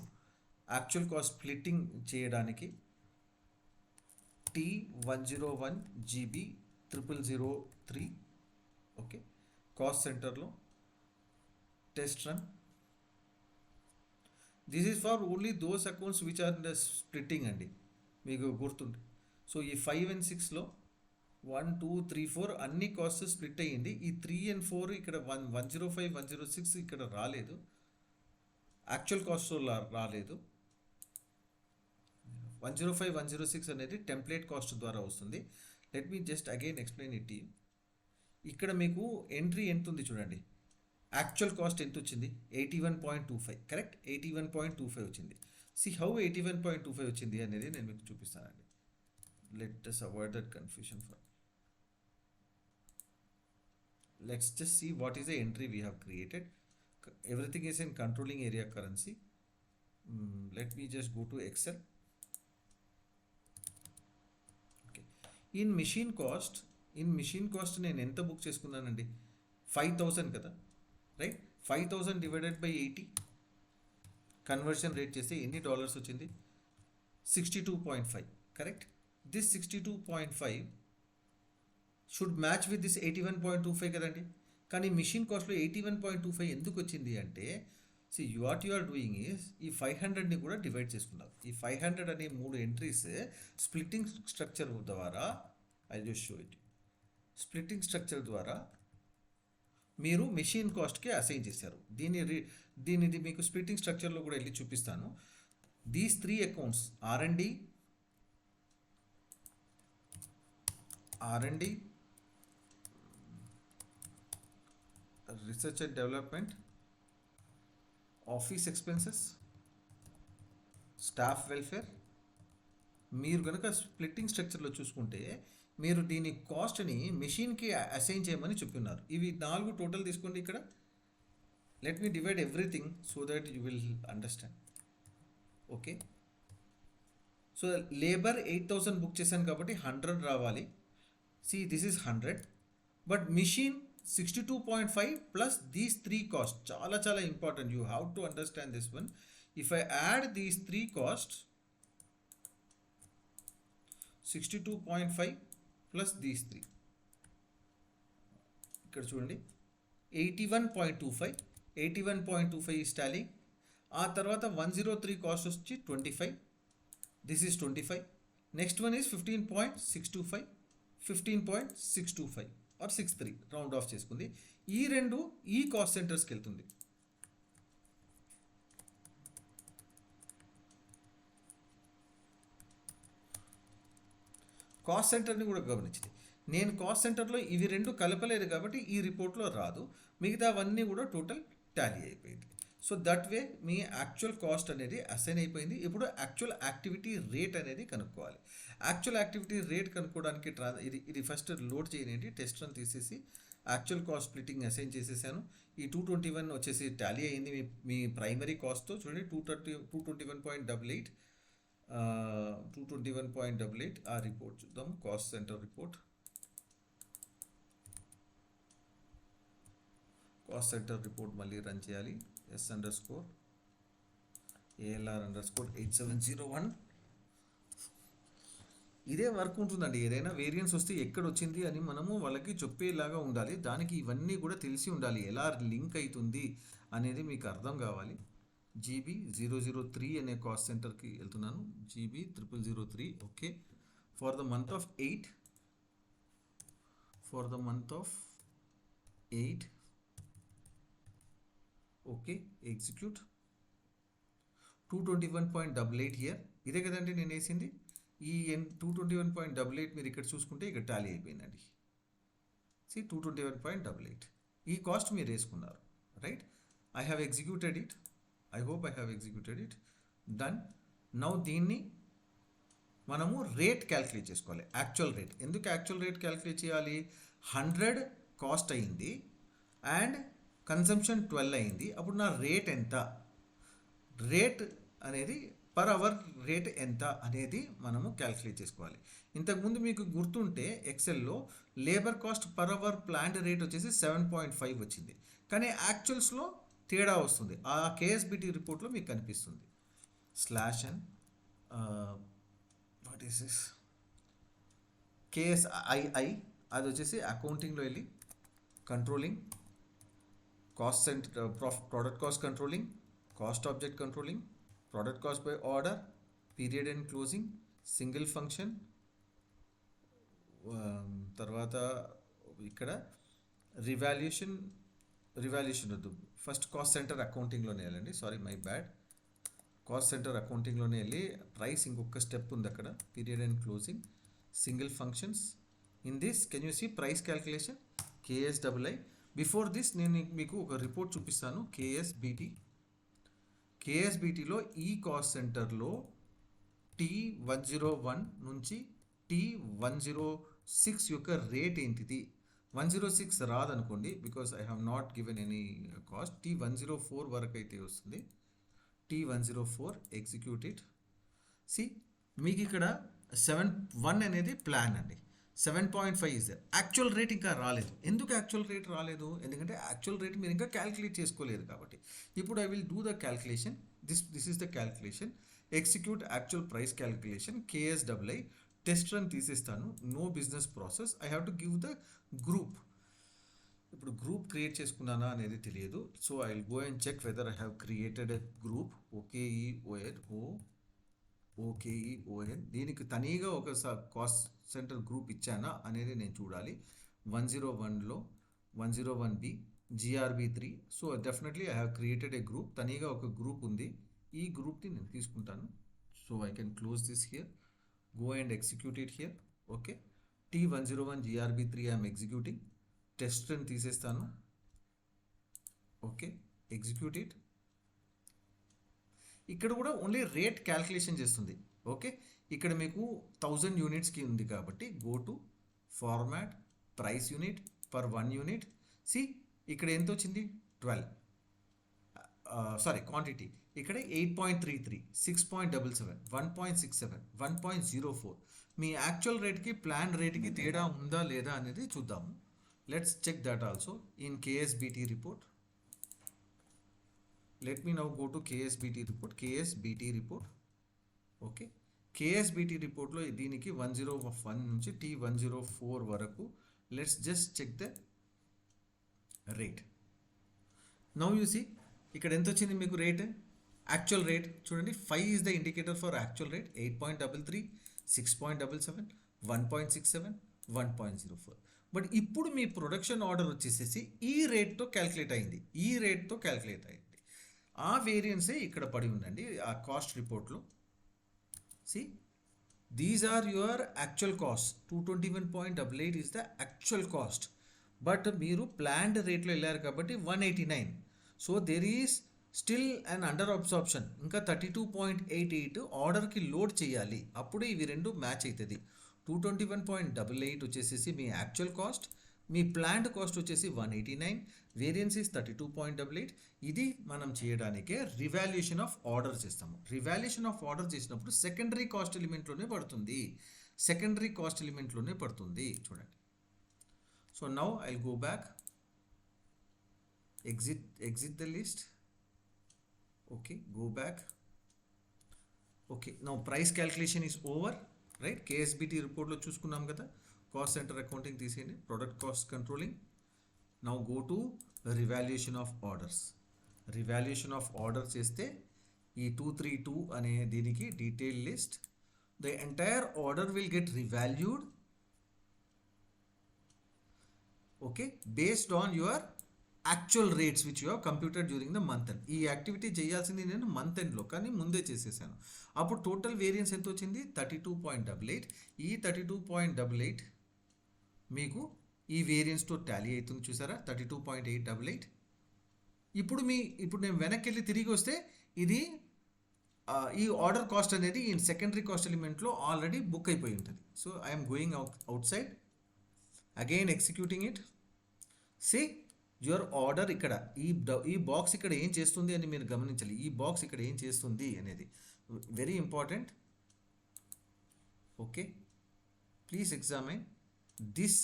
actual cost splitting చేయడానికి T101 GB 0003. ఓకే, కాస్ట్ సెంటర్లో test run. This is for only those accounts which are the splitting అండి, మీకు గుర్తుంది. So ఈ 5 and 6లో 1, 2, 3, 4 అన్ని కాస్ట్ స్ప్లిట్ అయ్యింది. ఈ 3 and 4 ఇక్కడ 105, 106 ఇక్కడ రాలేదు, యాక్చువల్ కాస్ట్లో రాలేదు. 105, 106 అనేది టెంప్లేట్ కాస్ట్ ద్వారా వస్తుంది. Let me just again explain it. ఇక్కడ మీకు ఎంట్రీ ఎంత ఉంది చూడండి, యాక్చువల్ కాస్ట్ ఎంత వచ్చింది, 81.25. కరెక్ట్, 81.25 వచ్చింది. సి హౌ 81.25 వచ్చింది అనేది నేను మీకు చూపిస్తానండి. Let us avoid that confusion. Let's just see what is the entry we have created. Everything is in controlling area currency. Let me just go to Excel. Okay, in machine cost నేను ఎంత book చేసుకున్నానండి, 5,000 కదా, right. 5,000 divided by 80 conversion rate చేస్తే ఎన్ని dollars వచ్చింది, 62.5. Correct. This 62.5 should match with this 81.25 కదండి. కానీ machine కాస్ట్లో 81.25 ఎందుకు వచ్చింది అంటే, what you are doing is ఈ 500ని కూడా డివైడ్ చేసుకున్నారు. ఈ 500 అనే 3 ఎంట్రీస్ స్ప్లిట్టింగ్ స్ట్రక్చర్ ద్వారా, I just show it, splitting structure ద్వారా మీరు మెషిన్ కాస్ట్కి అసైన్ చేశారు. దీనిది మీకు స్ప్లిట్టింగ్ స్ట్రక్చర్లో కూడా వెళ్ళి చూపిస్తాను. These 3 accounts R&D, research and development, office expenses, staff welfare. మీరు కనుక స్ప్లిట్టింగ్ స్ట్రక్చర్లో చూసుకుంటే మీరు దీని కాస్ట్ని మెషిన్కి అసైన్ చేయమని చెప్తున్నారు. ఇవి 4 టోటల్ తీసుకోండి ఇక్కడ. Let me divide everything so that you will understand. Okay, so labour 8,000 book చేశాను కాబట్టి 100 రావాలి. See, this is 100, but machine 62.5 plus these 3 costs. Chala important. You have to understand this one. If I add these 3 costs, 62.5 plus these 3, ఇక్కడ చూడండి 81.25 is tally. ఆ తర్వాత 103 cost వచ్చి 25. This is 25. Next one is 15.625, 15.625 or 63 round of చేసుకుంది. ఈ రెండు ఈ cost సెంటర్స్కి వెళ్తుంది. కాస్ట్ సెంటర్ని కూడా గమనించింది. నేను కాస్ట్ సెంటర్లో ఇవి 2 కలపలేదు కాబట్టి ఈ రిపోర్ట్లో రాదు. మిగతా అవన్నీ కూడా టోటల్ టాలీ అయిపోయింది. So that way me actual cost అనేది అసైన్ అయిపోయింది. ఇప్పుడు యాక్చువల్ యాక్టివిటీ రేట్ అనేది కనుక్కోవాలి. యాక్చువల్ యాక్టివిటీ రేట్ కనుక్కోవడానికి ఇది ఫస్ట్ లోడ్ చేయనండి. టెస్ట్ రన్ తీసేసి యాక్చువల్ కాస్ట్ స్ప్లిట్టింగ్ అసైన్ చేసేసాను. ఈ 221 వచ్చేసి టాలీ అయింది మీ ప్రైమరీ కాస్ట్తో. చూడండి 221.88 221.88. ఆ రిపోర్ట్ చూద్దాం. Cost centre report, cost centre report మళ్ళీ రన్ చేయాలి. S_ALR_8701. ఇదే వర్క్ ఉంటుందండి. ఏదైనా వేరియన్స్ వస్తే ఎక్కడ వచ్చింది అని మనము వాళ్ళకి చెప్పేలాగా ఉండాలి. దానికి ఇవన్నీ కూడా తెలిసి ఉండాలి. ఎలా లింక్ అవుతుంది అనేది మీకు అర్థం కావాలి. GB003 అనే కాస్ట్ సెంటర్కి వెళ్తున్నాను. GB0003. Okay, for the month of 8 okay, execute 221.88 here. ఇదే కదండి నేను వేసింది. ఈ 221.88 మీరు ఇక్కడ చూసుకుంటే ఇక్కడ టాలీ అయిపోయిందండి. 221.88 ఈ కాస్ట్ మీరు వేసుకున్నారు, right? I have executed it. I hope I have executed it. Done. Now దీన్ని మనము రేట్ క్యాల్కులేట్ చేసుకోవాలి. Actual rate. ఎందుకు యాక్చువల్ రేట్ క్యాల్కులేట్ చేయాలి? 100 కాస్ట్ అయింది అండ్ కన్సంప్షన్ 12 అయింది. అప్పుడు నా రేట్ ఎంత? రేట్ అనేది పర్ అవర్ రేట్ ఎంత అనేది మనము క్యాల్కులేట్ చేసుకోవాలి. ఇంతకుముందు మీకు గుర్తుంటే ఎక్సెల్లో labour cost per hour plant rate వచ్చేసి 7.5 వచ్చింది. కానీ యాక్చువల్స్లో తేడా వస్తుంది. ఆ కేఎస్బిటి రిపోర్ట్లో మీకు కనిపిస్తుంది. /n what is this KSII, అది వచ్చేసి అకౌంటింగ్లో వెళ్ళి controlling, cost centre, product cost controlling, cost object controlling, product cost by order, period and closing, single function, తర్వాత ఇక్కడ రివాల్యూషన్ వద్దు, ఫస్ట్ కాస్ట్ సెంటర్ అకౌంటింగ్లోనే వెళ్ళండి. Sorry, my bad. Cost centre అకౌంటింగ్లోనే వెళ్ళి ప్రైస్ ఇంకొక స్టెప్ ఉంది అక్కడ, period and closing, single functions. In this can you see price calculation KSII. Before this నేను మీకు ఒక రిపోర్ట్ చూపిస్తాను. కేఎస్బిటిలో ఈ కాస్ట్ సెంటర్లో T101 నుంచి T106 యొక్క రేట్ ఏంటిది? 106 రాదనుకోండి, because I have not given any cost. T104 వరకు అయితే వస్తుంది. T104 execute it. సి మీకు ఇక్కడ 7.1 అనేది ప్లాన్ అండి. 7.5 ఇస్ ద యాక్చువల్ రేట్. ఇంకా రాలేదు. ఎందుకు యాక్చువల్ రేట్ రాలేదు? ఎందుకంటే యాక్చువల్ రేట్ మీరు ఇంకా క్యాల్కులేట్ చేసుకోలేదు కాబట్టి. ఇప్పుడు I will do the calculation. This is the calculation. Execute actual price calculation KSII. Test run తీసేస్తాను. No business process. I have to give the group. ఇప్పుడు గ్రూప్ క్రియేట్ చేసుకున్నానా అనేది తెలియదు. So I will go and check whether I have created a group. OKEON. దీనికి తనీగా ఒక cost centre group ఇచ్చానా అనేది నేను చూడాలి. 101లో 101B GRB3. So definitely I have created a group. తనీగా ఒక గ్రూప్ ఉంది. ఈ గ్రూప్ని నేను తీసుకుంటాను. So I can close this here. Go and execute it here. Okay, T101 GRB3 I'm executing. Test run తీసేస్తాను. Okay, execute it. ఇక్కడ కూడా ఓన్లీ రేట్ క్యాల్కులేషన్ చేస్తుంది. ఓకే, ఇక్కడ మీకు 1000 యూనిట్స్కి ఉంది కాబట్టి go to format, price unit, per 1 unit. See ఇక్కడ ఎంత వచ్చింది? 12. సారీ, క్వాంటిటీ ఇక్కడ 8.33, 6.77, 1.67, 1.04. మీ యాక్చువల్ రేట్కి ప్లాన్ రేట్కి తేడా ఉందా లేదా అనేది చూద్దాము. Let's check that also in KSBT report. Let me now go to KSBT report. Okay, KSBT రిపోర్ట్లో దీనికి 101 నుంచి T104 వరకు. Let's just check the rate. Now you see ఇక్కడ ఎంత వచ్చింది మీకు రేట్? యాక్చువల్ రేట్ చూడండి. 5 is the indicator for actual rate. 8.33, 6.77, 1.67, 1.04. But ఇప్పుడు మీ ప్రొడక్షన్ ఆర్డర్ వచ్చేసేసి ఈ రేట్తో క్యాల్కులేట్ అయింది. ఆ వేరియన్సే ఇక్కడ పడి ఉందండి ఆ కాస్ట్ రిపోర్ట్లో. See these are your actual cost. 221.88 is the actual cost. But మీరు ప్లాన్డ్ రేట్లో వెళ్ళారు కాబట్టి 189. So there is still and under absorption ఇంకా 32.88 ఆర్డర్కి లోడ్ చేయాలి, అప్పుడు ఇవి రెండు మ్యాచ్ అవుతుంది. 221.88 వచ్చేసేసి మీ యాక్చువల్ కాస్ట్, మీ ప్లాంట్ కాస్ట్ వచ్చేసి 189, వేరియన్స్ ఇస్ 32.88. ఇది మనం చేయడానికే రివాల్యుయేషన్ ఆఫ్ ఆర్డర్ చేస్తాము. రివాల్యుయేషన్ ఆఫ్ ఆర్డర్ చేసినప్పుడు సెకండరీ కాస్ట్ ఎలిమెంట్లోనే పడుతుంది, సెకండరీ కాస్ట్ ఎలిమెంట్లోనే పడుతుంది. చూడండి. So now I will go back, exit the list. Okay, go back. Okay, now price calculation is over, right? KSBT report lo చూసుకున్నాం కదా, cost centre accounting తీసేయండి, product cost controlling. Now go to revaluation of orders. Revaluation of order చేస్తే ఈ 232 అనే దీనికి detail list, the entire order will get revalued, okay, based on your actual rates which you have computed during the month end. ఈ activity చేయాల్సింది నేను month ఎండ్లో, కానీ ముందే చేసేసాను. అప్పుడు టోటల్ వేరియన్స్ ఎంత వచ్చింది? 32.88. ఈ 32.88 మీకు ఈ వేరియన్స్తో టాలీ అవుతుంది, చూసారా? 32.888. ఇప్పుడు నేను వెనక్కి వెళ్ళి తిరిగి వస్తే ఇది ఈ ఆర్డర్ కాస్ట్ అనేది ఈ సెకండరీ కాస్ట్ ఎలిమెంట్లో ఆల్రెడీ బుక్ అయిపోయి ఉంటుంది. So I'm going outside, again executing it. See your order ఇక్కడ ఈ బాక్స్ ఇక్కడ ఏం చేస్తుంది అని మీరు గమనించాలి. ఈ బాక్స్ ఇక్కడ ఏం చేస్తుంది అనేది very important. Okay, please examine. This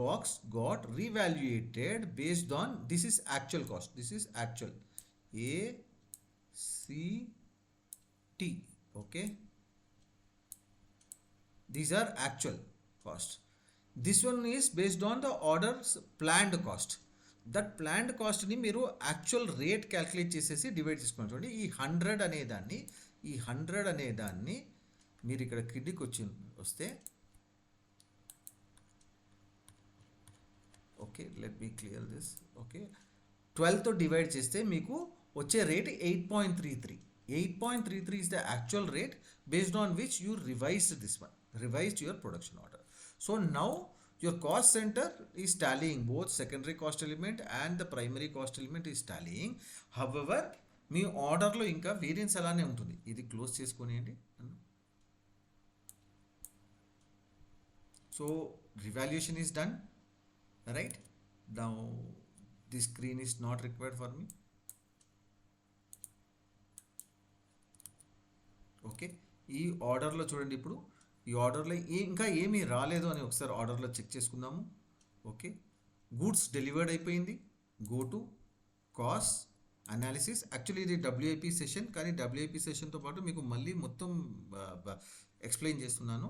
box got revaluated based on, this is actual cost, this is actual ACT. Okay, these are actual cost. This one is based on the orders planned cost. That planned కాస్ట్ని మీరు actual rate calculate చేసేసి divide చేసుకోండి. చూడండి, ఈ 100 అనేదాన్ని మీరు ఇక్కడ కిందికి వస్తే, okay, let me clear this. Okay, 12తో డివైడ్ చేస్తే మీకు వచ్చే rate 8.33. 8.33 is the actual rate based on which you revised your production order. So now your cost center is tallying both secondary cost element and the primary cost element is tallying. However, మీ ఆర్డర్లో ఇంకా variance అలానే ఉంటుంది. ఇది close చేసుకొనియండి. So revaluation is done, right? Now this screen is not required for me. Okay, ఈ ఆర్డర్లో చూడండి, ఇప్పుడు ఈ ఆర్డర్లో ఇంకా ఏమీ రాలేదు అని ఒకసారి ఆర్డర్లో చెక్ చేసుకుందాము. ఓకే, గూడ్స్ డెలివర్డ్ అయిపోయింది. Go to cost analysis. Actually ఇది WIP సెషన్, కానీ WIP సెషన్తో పాటు మీకు మళ్ళీ మొత్తం ఎక్స్ప్లెయిన్ చేస్తున్నాను.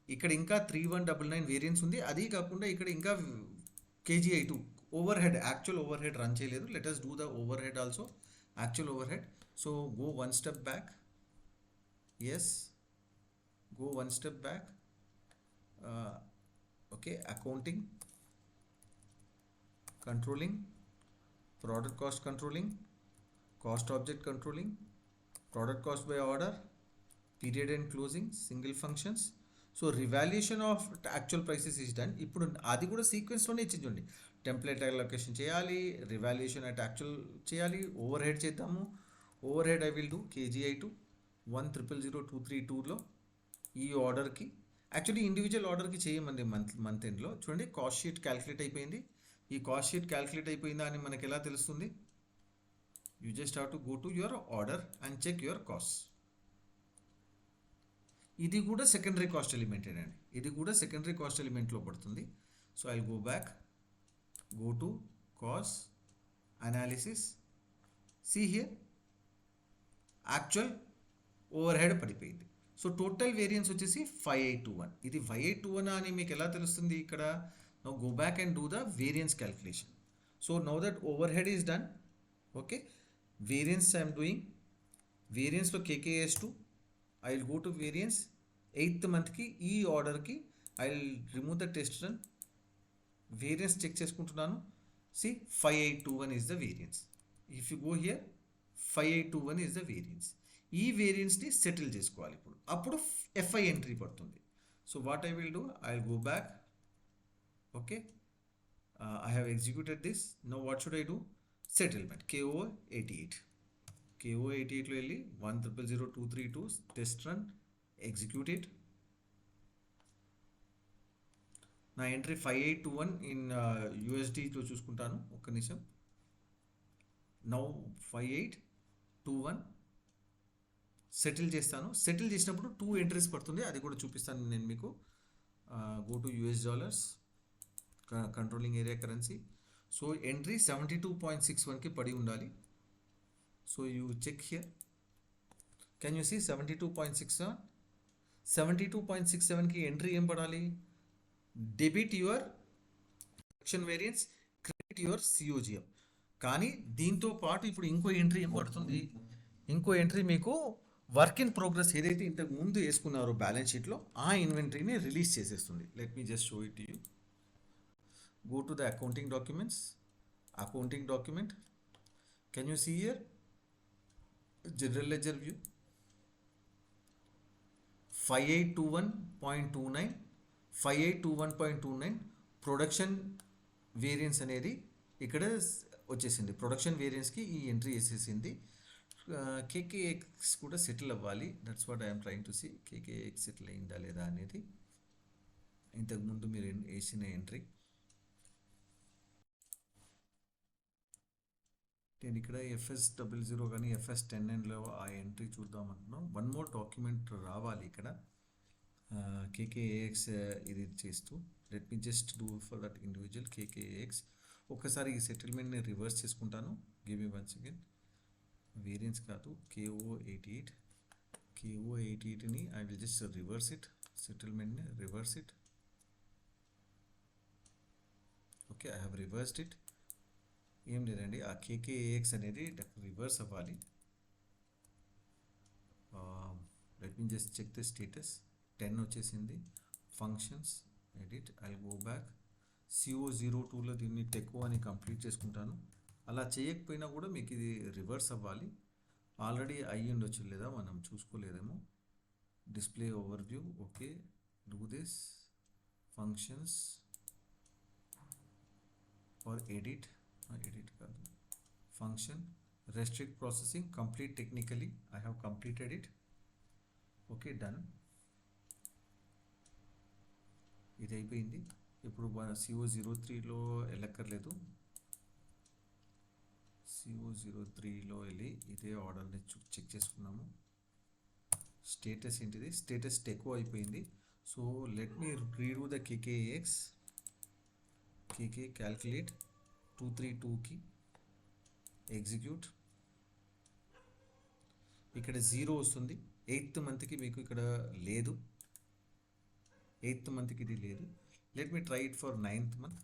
ఇక్కడ ఇంకా 3199 వేరియన్స్ ఉంది. అది కాకుండా ఇక్కడ ఇంకా KGI2 overhead, actual overhead run చేయలేదు. Let us do the overhead also, actual overhead. So go one step back. Yes, go one step back. Okay, accounting, controlling, product cost controlling, cost object controlling, product cost by order, period end closing, single functions. So revaluation of actual prices is done. ఇప్పుడు అది కూడా సీక్వెన్స్లోనే ఇచ్చింది. Template allocation చేయాలి, revaluation at actual చేయాలి, over head చేద్దాము. Over head I will do KGI2 1000232లో ఈ ఆర్డర్కి, actually individual ఆర్డర్కి చేయమండి మంత్ ఎండ్లో. చూడండి, కాస్ట్ షీట్ క్యాల్కులేట్ అయిపోయింది. ఈ కాస్ట్ షీట్ క్యాల్కులేట్ అయిపోయిందా అని మనకి ఎలా తెలుస్తుంది? You just have to go to your order and check your cost. ఇది కూడా సెకండరీ కాస్ట్ ఎలిమెంటేనండి, ఇది కూడా సెకండరీ కాస్ట్ ఎలిమెంట్లో పడుతుంది. So I will go back, go to cost analysis. See here actual overhead పడిపోయింది. సో టోటల్ వేరియన్స్ వచ్చేసి 5821. ఇది 5821 అని మీకు ఎలా తెలుస్తుంది? ఇక్కడ now go back and do the variance calculation. So now that overhead is done. Okay, variance I'm doing. వేరియన్స్లో KKS2 I will go to variance. 8th మంత్కి ఈ ఆర్డర్కి I will remove the test run. Variance check చేసుకుంటున్నాను. C 5821 is the variance. If you go here 5821 is the variance. ఈ వేరియన్స్ని settle చేసుకోవాలి ఇప్పుడు, అప్పుడు FI ఎంట్రీ పడుతుంది. So what I will do, I will go back. Okay, I have executed this. No what should I do? Settlement KO88. KO88లో వెళ్ళి 1000232 test run executed. నా entry 5821 in USDలో చూసుకుంటాను, ఒక్క నిమిషం. నౌ 5821 సెటిల్ చేస్తాను. సెటిల్ చేసినప్పుడు 2 ఎంట్రీస్ పడుతుంది, అది కూడా చూపిస్తాను నేను మీకు. Go to US dollars, controlling area currency. So entry 72.61కి పడి ఉండాలి. So you check here, can you see 72.67? 72.67కి ఎంట్రీ ఏం పడాలి? Debit your production variance, credit your COGM. కానీ దీంతో పాటు ఇప్పుడు ఇంకో ఎంట్రీ ఏం పడుతుంది? ఇంకో ఎంట్రీ మీకు వర్క్ ఇన్ ప్రోగ్రెస్ ఏదైతే ఇంతకు ముందు వేసుకున్నారో బ్యాలెన్స్ షీట్లో, ఆ ఇన్వెంటరీని రిలీజ్ చేసేస్తుంది. Let me just show it you. Go to the accounting documents, accounting document. Can you see here general ledger view 5821.29, 5821.29 production variance అనేది ఇక్కడ వచ్చేసింది. ప్రొడక్షన్ వేరియన్స్కి ఈ ఎంట్రీ వేసేసింది. KKX కూడా సెటిల్ అవ్వాలి. That's what I'm trying to see. KKX settle అయిందా లేదా అనేది ఇంతకుముందు మీరు వేసిన ఎంట్రీ. నేను ఇక్కడ FS00 కానీ FS10Nలో ఆ ఎంట్రీ చూద్దాం అంటున్నాం. వన్ మోర్ డాక్యుమెంట్ రావాలి ఇక్కడ KKX ఇది చేస్తూ. Let me just do for that individual KKX. ఒక్కసారి ఈ సెటిల్మెంట్ని రివర్స్ చేసుకుంటాను. Give me one second. Variance కాదు, KO88ని I will just reverse it, సెటిల్మెంట్ని reverse it. Okay, I have reversed it. ఏం లేదండి, ఆ KKX అనేది రివర్స్ అవ్వాలి. Let me just check the status. 10 వచ్చేసింది. Functions, edit, I go back. CO02లో దీన్ని టెకో అని కంప్లీట్ చేసుకుంటాను. అలా చేయకపోయినా కూడా మీకు ఇది రివర్స్ అవ్వాలి. ఆల్రెడీ అయ్యి ఉండొచ్చు, లేదా మనం చూసుకోలేదేమో. Display overview, okay, do this. Functions or edit కాదు, function, restrict processing, complete technically, I have completed it. Okay, done. ఇది అయిపోయింది. ఇప్పుడు CO03లో వెళ్ళక్కర్లేదు. CO03లో వెళ్ళి ఇదే ఆర్డర్ని చెక్ చేసుకున్నాము. స్టేటస్ ఏంటిది? స్టేటస్ టెకో అయిపోయింది. So let me redo the KKX. KK calculate 232కి ఎగ్జిక్యూట్. ఇక్కడ 0 వస్తుంది. 8th మంత్కి మీకు ఇక్కడ లేదు, 8th మంత్కి ఇది లేదు. Let me try it for 9th month.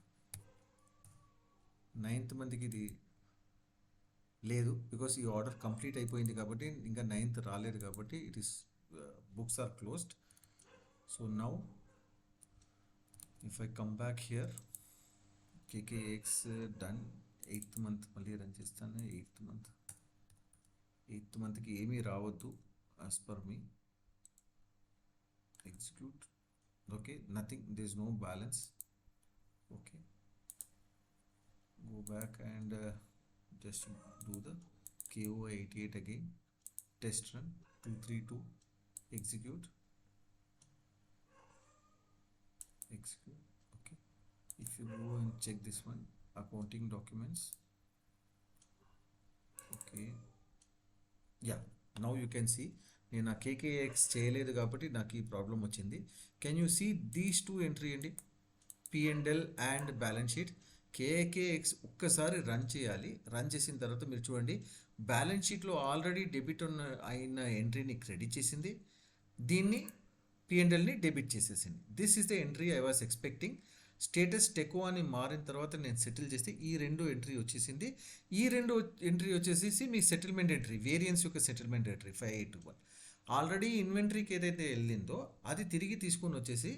9th మంత్కి ఇది లేదు, బికాస్ ఈ ఆర్డర్ కంప్లీట్ అయిపోయింది కాబట్టి, ఇంకా 9th రాలేదు కాబట్టి it is books are closed. So now if I come back here, KKX done. 8th month మళ్ళీ రన్ చేస్తాను. 8th మంత్కి ఏమీ రావద్దు as per me. Execute. Okay, nothing, there is no balance. Okay, go back and just do the KO88 again. Test run 232, execute. Okay, if you go and check this one, accounting documents. Okay, yeah, now you can see నేను ఆ KKX చేయలేదు కాబట్టి నాకు ఈ problem వచ్చింది. Can you see these 2 entry అండి, P&L and balance sheet. KKX ఒక్కసారి run చేయాలి. రన్ చేసిన తర్వాత మీరు చూడండి, బ్యాలెన్స్ షీట్లో ఆల్రెడీ డెబిట్ అయిన ఎంట్రీని క్రెడిట్ చేసింది, దీన్ని P&Lని డెబిట్ చేసేసింది. This is the entry I was expecting. Status టెకో అని మారిన తర్వాత నేను సెటిల్ చేస్తే ఈ 2 ఎంట్రీ వచ్చేసింది. ఈ 2 ఎంట్రీ వచ్చేసి మీ సెటిల్మెంట్ ఎంట్రీ, వేరియన్స్ యొక్క సెటిల్మెంట్ ఎంట్రీ 5821. ఆల్రెడీ ఇన్వెంటరీకి ఏదైతే వెళ్ళిందో అది తిరిగి తీసుకొని వచ్చేసి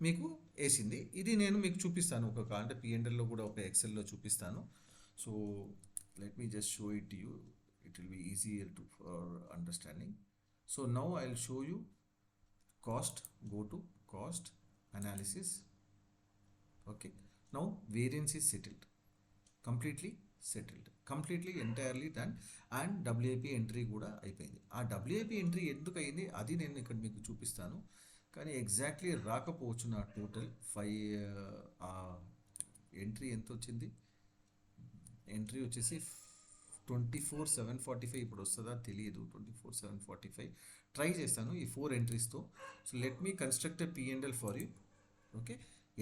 మీకు వేసింది. ఇది నేను మీకు చూపిస్తాను అంటే P&Lలో కూడా ఒక ఎక్సెల్లో చూపిస్తాను. So let me just show it you, it will be easier to for understanding. So now I will show you cost. Go to cost analysis. Okay, now variance is settled, completely settled, completely entirely done. And WIP entry కూడా అయిపోయింది. ఆ డబ్ల్యూఐపి entry ఎందుకు అయింది అది నేను ఇక్కడ మీకు చూపిస్తాను, కానీ ఎగ్జాక్ట్లీ రాకపోవచ్చు నా టోటల్ 5. ఎంట్రీ ఎంత వచ్చింది, ఎంట్రీ వచ్చేసి 24,745. ఇప్పుడు వస్తుందా తెలియదు, 24,745 ట్రై చేస్తాను ఈ 4 ఎంట్రీస్తో. So let me construct a P and L for you. Okay,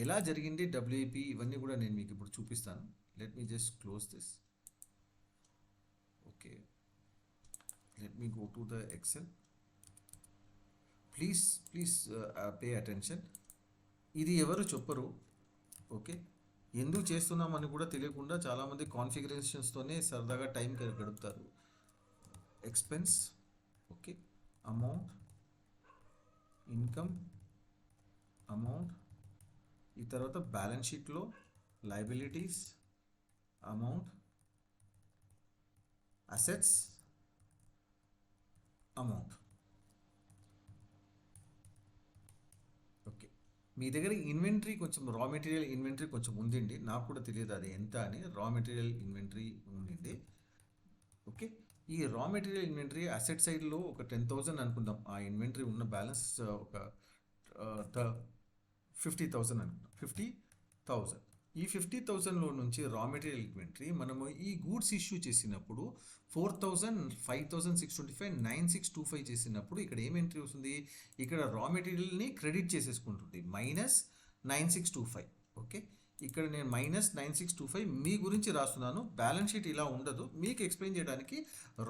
ఎలా జరిగింది డబ్ల్యూఐపి ఇవన్నీ కూడా నేను మీకు ఇప్పుడు చూపిస్తాను. Let me just close this. Okay, let me go to the Excel. Please pay attention. ఇది ఎవరు చెప్పరు. ఓకే, ఎందుకు చేస్తున్నామని కూడా తెలియకుండా చాలామంది కాన్ఫిగరేషన్స్తోనే సరదాగా టైం గడుపుతారు. Expense, okay, amount, income, amount, ఈ తర్వాత బ్యాలెన్స్ షీట్లో liabilities, amount, assets, amount. Okay, మీ దగ్గర ఇన్వెంటరీ కొంచెం రా మెటీరియల్ ఇన్వెంటరీ కొంచెం ఉందండి, నాకు కూడా తెలియదు అది ఎంత అని. రా మెటీరియల్ ఇన్వెంటరీ ఉండింది. ఓకే, ఈ రా మెటీరియల్ ఇన్వెంటరీ అసెట్ సైడ్లో ఒక 10,000 అనుకుందాం. ఆ ఇన్వెంటరీ ఉన్న బ్యాలెన్స్ ఒక 50,000 అనుకుందాం. 50,000. ఈ 50,000లో నుంచి రా మెటీరియల్ ఇన్వెంటరీ మనము ఈ గూడ్స్ ఇష్యూ చేసినప్పుడు 4,000, 5,625, 9,625 చేసినప్పుడు ఇక్కడ ఏం ఎంట్రీ వస్తుంది, ఇక్కడ రా మెటీరియల్ని క్రెడిట్ చేసేసుకుంటుంది -9,625. ఓకే, ఇక్కడ నేను -9,625 మీ గురించి రాస్తున్నాను. బ్యాలెన్స్ షీట్ ఇలా ఉండదు, మీకు ఎక్స్ప్లెయిన్ చేయడానికి.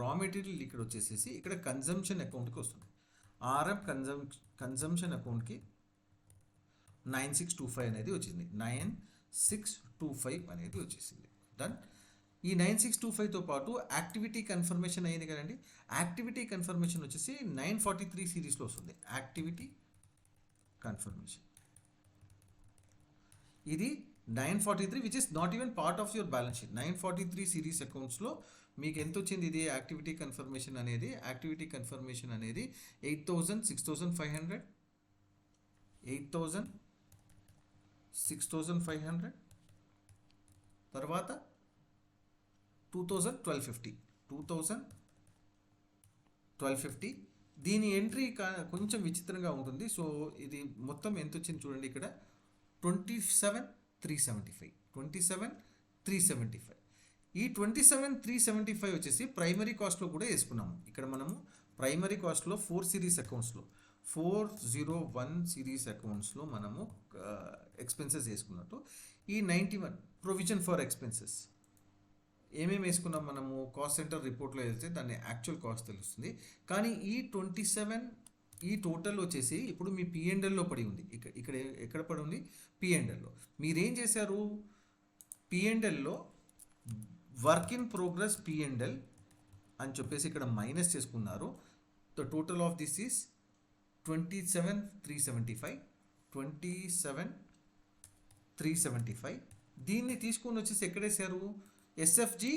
రా మెటీరియల్ ఇక్కడ వచ్చేసేసి ఇక్కడ కన్జంప్షన్ అకౌంట్కి వస్తుంది. ఆర్ఎం కన్జంప్షన్ అకౌంట్కి 9,625 అనేది వచ్చింది. 9,625 అనేది వచ్చేసింది. డన్. ఈ 9,625తో పాటు యాక్టివిటీ కన్ఫర్మేషన్ అయింది కదండి. యాక్టివిటీ కన్ఫర్మేషన్ వచ్చేసి 943 సిరీస్లో వస్తుంది. యాక్టివిటీ కన్ఫర్మేషన్ ఇది 943, which is not even part of your balance sheet. 943 series అకౌంట్స్లో మీకు ఎంత వచ్చింది ఇది యాక్టివిటీ కన్ఫర్మేషన్ అనేది. యాక్టివిటీ కన్ఫర్మేషన్ అనేది 8,000, 6,500, 8,000, 6,500, తర్వాత 2,000, 1,250. దీని ఎంట్రీ కొంచెం విచిత్రంగా ఉంటుంది. సో ఇది మొత్తం ఎంత వచ్చింది చూడండి ఇక్కడ 27,375. 27,375. ఈ 27,375 వచ్చేసి ప్రైమరీ కాస్ట్లో కూడా వేసుకున్నాము. ఇక్కడ మనము ప్రైమరీ కాస్ట్లో 4 సిరీస్ అకౌంట్స్లో 401 సిరీస్ అకౌంట్స్లో మనము ఎక్స్పెన్సెస్ వేసుకున్నట్టు ఈ 91 ప్రొవిజన్ ఫర్ ఎక్స్పెన్సెస్ ఏమేమి వేసుకున్నాం మనము కాస్ట్ సెంటర్ రిపోర్ట్లో వెళ్తే దాన్ని యాక్చువల్ కాస్ట్ తెలుస్తుంది. కానీ ఈ 27 ఈ టోటల్ వచ్చేసి ఇప్పుడు మీ పిఎండ్ఎల్లో పడి ఉంది. ఇక్కడ ఎక్కడ పడి ఉంది, పిఎండ్ఎల్లో. మీరేం చేశారు, పిఎండ్ఎల్లో వర్క్ ఇన్ ప్రోగ్రెస్ పిఎండ్ఎల్ అని చెప్పేసి ఇక్కడ మైనస్ చేసుకున్నారు. The total of this is 27,375. 27,375. దీన్ని తీసుకొని వచ్చేసి ఎక్కడేసారు, ఎస్ఎఫ్జి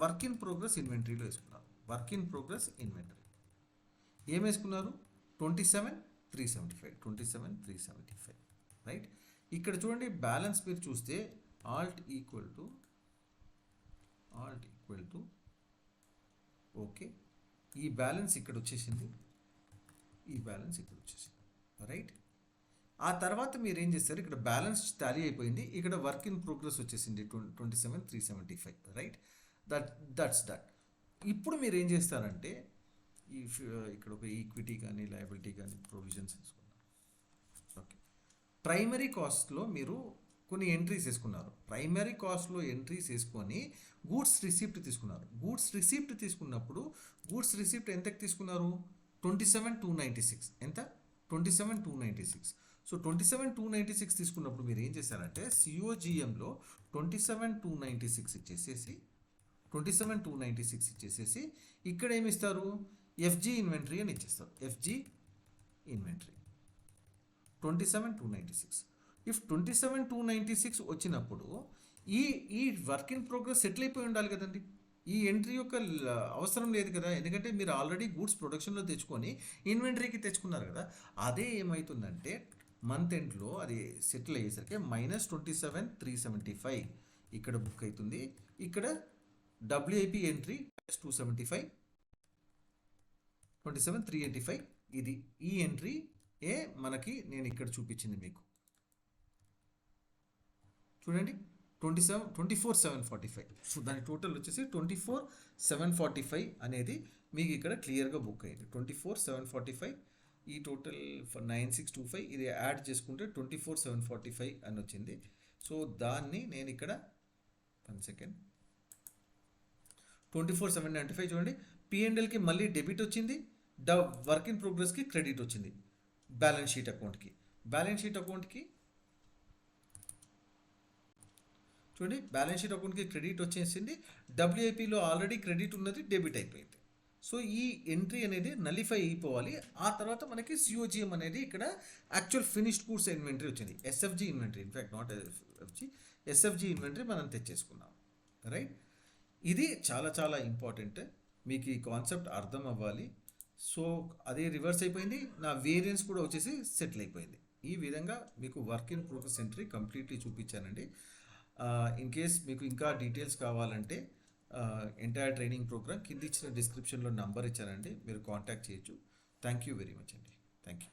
వర్క్ ఇన్ ప్రోగ్రెస్ ఇన్వెంటరీలో వేసుకున్నారు. వర్క్ ఇన్ ప్రోగ్రెస్ ఇన్వెంటరీ ఏం వేసుకున్నారు, 27,375. 27,375, రైట్. ఇక్కడ చూడండి బ్యాలెన్స్ మీరు చూస్తే ఆల్ట్ ఈక్వల్ టు ఓకే, ఈ బ్యాలెన్స్ ఇక్కడ వచ్చేసింది, ఈ బ్యాలెన్స్ ఇక్కడ వచ్చేసింది, రైట్. ఆ తర్వాత మీరు ఏం చేస్తారు, ఇక్కడ బ్యాలెన్స్ టాలీ అయిపోయింది, ఇక్కడ వర్క్ ఇన్ ప్రోగ్రెస్ వచ్చేసింది 27,375, రైట్. That's that. ఇప్పుడు మీరు ఏం చేస్తారంటే ఇక్కడ ఒక ఈక్విటీ కానీ లయబిలిటీ కానీ ప్రొవిజన్స్ వేసుకున్నారు. ఓకే, ప్రైమరీ కాస్ట్లో మీరు కొన్ని ఎంట్రీస్ వేసుకున్నారు. ప్రైమరీ కాస్ట్లో ఎంట్రీస్ వేసుకొని గూడ్స్ రిసిప్ట్ తీసుకున్నారు. గూడ్స్ రిసిప్ట్ తీసుకున్నప్పుడు గూడ్స్ రిసిప్ట్ ఎంతకు తీసుకున్నారు, 27,296. ఎంత, 27,296. సో 27,296 తీసుకున్నప్పుడు మీరు ఏం చేశారంటే సిఓజిఎంలో 27,296 ఇచ్చేసేసి 27,296 ఇచ్చేసేసి ఇక్కడ ఏమి ఇస్తారు, ఎఫ్జీ ఇన్వెంటరీ అని ఇచ్చేస్తారు. FZ inventory 27,296. ఇఫ్ 27,296 వచ్చినప్పుడు ఈ వర్క్ ఇన్ ప్రోగ్రెస్ సెటిల్ అయిపోయి ఉండాలి కదండి. ఈ ఎంట్రీ యొక్క అవసరం లేదు కదా, ఎందుకంటే మీరు ఆల్రెడీ గూడ్స్ ప్రొడక్షన్లో తెచ్చుకొని ఇన్వెంటరీకి తెచ్చుకున్నారు కదా. అదే ఏమవుతుందంటే మంత్ ఎండ్లో అది సెటిల్ అయ్యేసరికి -27,375 ఇక్కడ బుక్ అవుతుంది, ఇక్కడ డబ్ల్యూఐపి ఎంట్రీ 275, 27 385. ఇది ఈ ఎంట్రీ ఏ మనకి నేను ఇక్కడ చూపించింది మీకు చూడండి 24,745. సో దాని టోటల్ వచ్చేసి 24,745 అనేది మీకు ఇక్కడ క్లియర్గా బుక్ అయింది. 24,745 ఈ టోటల్ 9625 ఇది యాడ్ చేసుకుంటే 24,745 అని వచ్చింది. సో దాన్ని నేను ఇక్కడ 1 సెకండ్ 24,795 చూడండి, పిఎన్ఎల్కి మళ్ళీ డెబిట్ వచ్చింది, వర్క్ ఇన్ ప్రోగ్రెస్కి క్రెడిట్ వచ్చింది బ్యాలెన్స్ షీట్ అకౌంట్కి. బ్యాలెన్స్ షీట్ అకౌంట్కి చూడండి, బ్యాలెన్స్ షీట్ అకౌంట్కి క్రెడిట్ వచ్చేసింది, డబ్ల్యూఐపిలో ఆల్రెడీ క్రెడిట్ ఉన్నది డెబిట్ అయిపోయింది. సో ఈ ఎంట్రీ అనేది నలిఫై అయిపోవాలి. ఆ తర్వాత మనకి సిఓజిఎం అనేది ఇక్కడ యాక్చువల్ ఫినిష్డ్ గూడ్స్ ఇన్వెంటరీ వచ్చింది, SFG inventory, in fact not SFG inventory మనం తెచ్చేసుకున్నాం. రైట్, ఇది చాలా చాలా ఇంపార్టెంట్, మీకు ఈ కాన్సెప్ట్ అర్థం అవ్వాలి. సో అదే రివర్స్ అయిపోయింది, నా వేరియన్స్ కూడా వచ్చేసి సెటిల్ అయిపోయింది. ఈ విధంగా మీకు work in progress entry completely చూపించానండి. ఇన్ కేస్ మీకు ఇంకా డీటెయిల్స్ కావాలంటే ఎంటైర్ ట్రైనింగ్ ప్రోగ్రామ్ కింద ఇచ్చిన డిస్క్రిప్షన్లో నంబర్ ఇచ్చానండి, మీరు కాంటాక్ట్ చేయొచ్చు. థ్యాంక్ యూ వెరీ మచ్ అండి. Thank you.